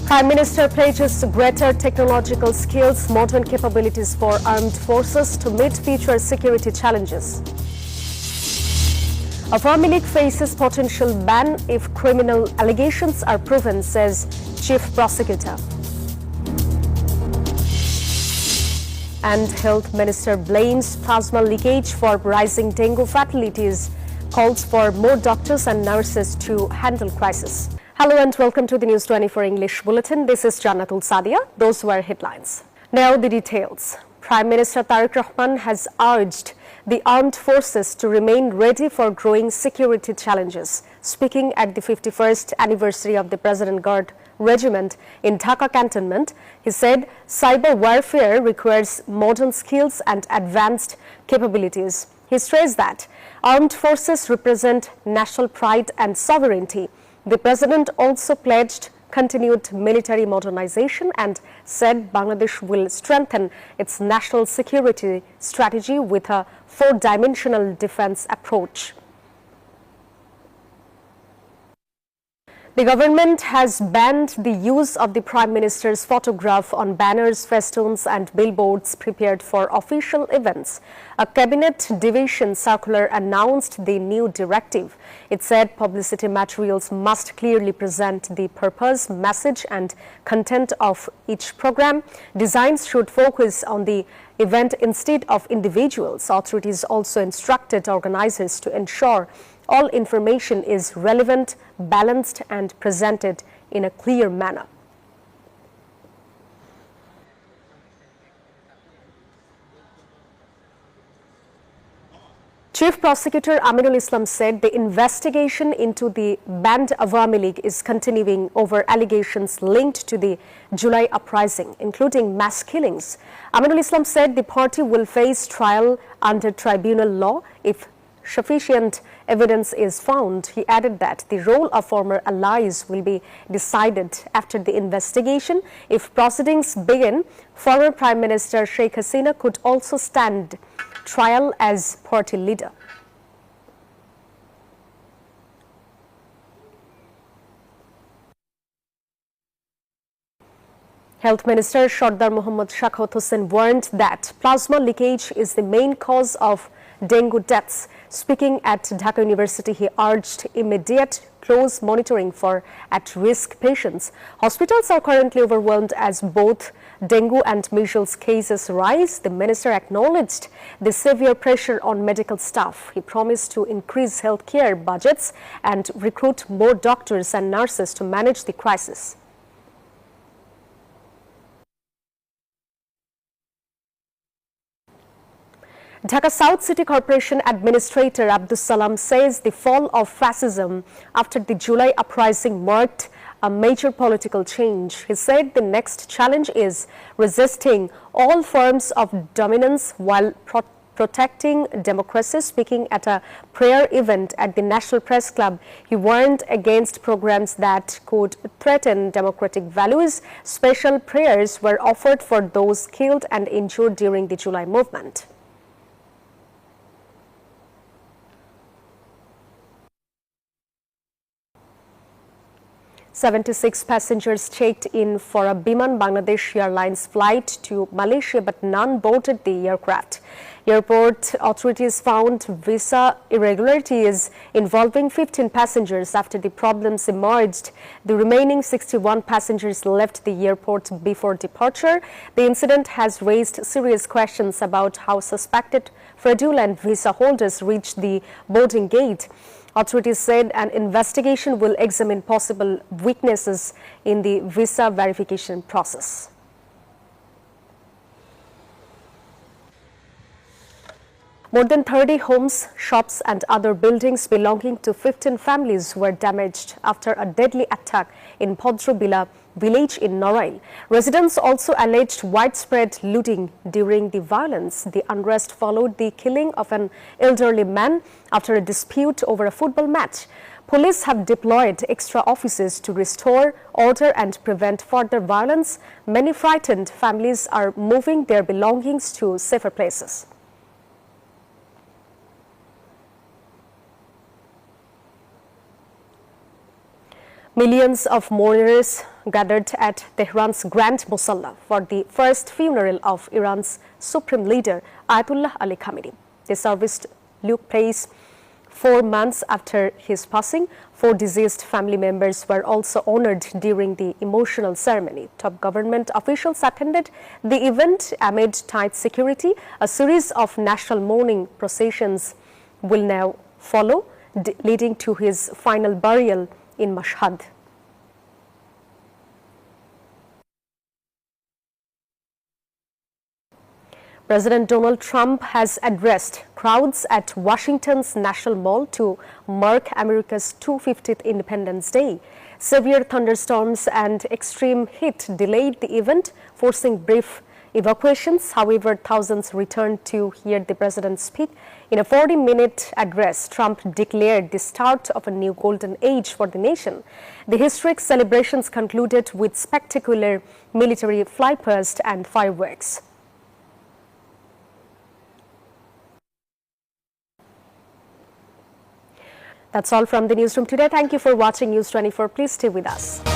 Prime Minister pledges greater technological skills, modern capabilities for armed forces to meet future security challenges. Awami League faces potential ban if criminal allegations are proven, says Chief Prosecutor. And Health Minister blames plasma leakage for rising dengue fatalities, calls for more doctors and nurses to handle crisis. Hello and welcome to the News 24 English Bulletin. This is Janatul Sadia. Those were headlines. Now the details. Prime Minister Tariq Rahman has urged the armed forces to remain ready for growing security challenges. Speaking at the 51st anniversary of the President Guard Regiment in Dhaka Cantonment, he said cyber warfare requires modern skills and advanced capabilities. He stressed that armed forces represent national pride and sovereignty. The President also pledged continued military modernization and said Bangladesh will strengthen its national security strategy with a four-dimensional defense approach. The government has banned the use of the Prime Minister's photograph on banners, festoons and billboards prepared for official events. A cabinet division circular announced the new directive. It said publicity materials must clearly present the purpose, message and content of each program. Designs should focus on the event instead of individuals. Authorities also instructed organizers to ensure all information is relevant, balanced and presented in a clear manner. Chief Prosecutor Aminul Islam said the investigation into the banned Awami League is continuing over allegations linked to the July uprising, including mass killings. Aminul Islam said the party will face trial under tribunal law if sufficient evidence is found. He added that the role of former allies will be decided after the investigation. If proceedings begin, former Prime Minister Sheikh Hasina could also stand trial as party leader. Health Minister Sardar Mohammad Shakhat Hussain warned that plasma leakage is the main cause of dengue deaths. Speaking at Dhaka University, he urged immediate close monitoring for at-risk patients. Hospitals are currently overwhelmed as both dengue and measles cases rise. The minister acknowledged the severe pressure on medical staff. He promised to increase healthcare budgets and recruit more doctors and nurses to manage the crisis. Dhaka South City Corporation Administrator Abdus Salam says the fall of fascism after the July uprising marked a major political change. He said the next challenge is resisting all forms of dominance while protecting democracy. Speaking at a prayer event at the National Press Club, he warned against programs that could threaten democratic values. Special prayers were offered for those killed and injured during the July movement. "76 passengers checked in for a Biman Bangladesh Airlines flight to Malaysia, but none boarded the aircraft. Airport authorities found visa irregularities involving 15 passengers after the problems emerged. The remaining 61 passengers left the airport before departure. The incident has raised serious questions about how suspected fraudulent visa holders reached the boarding gate. Authorities said an investigation will examine possible weaknesses in the visa verification process. More than 30 homes, shops and other buildings belonging to 15 families were damaged after a deadly attack in Podrobila village in Norail. Residents also alleged widespread looting during the violence. The unrest followed the killing of an elderly man after a dispute over a football match. Police have deployed extra officers to restore order and prevent further violence. Many frightened families are moving their belongings to safer places. Millions of mourners gathered at Tehran's Grand Musalla for the first funeral of Iran's supreme leader, Ayatollah Ali Khamenei. The service took place 4 months after his passing. 4 deceased family members were also honored during the emotional ceremony. Top government officials attended the event amid tight security. A series of national mourning processions will now follow, leading to his final burial in Mashhad. President Donald Trump has addressed crowds at Washington's National Mall to mark America's 250th Independence Day. Severe thunderstorms and extreme heat delayed the event, forcing brief evacuations. However, thousands returned to hear the president speak. In a 40-minute address, Trump declared the start of a new golden age for the nation. The historic celebrations concluded with spectacular military flypast and fireworks. That's all from the newsroom today. Thank you for watching News 24. Please stay with us.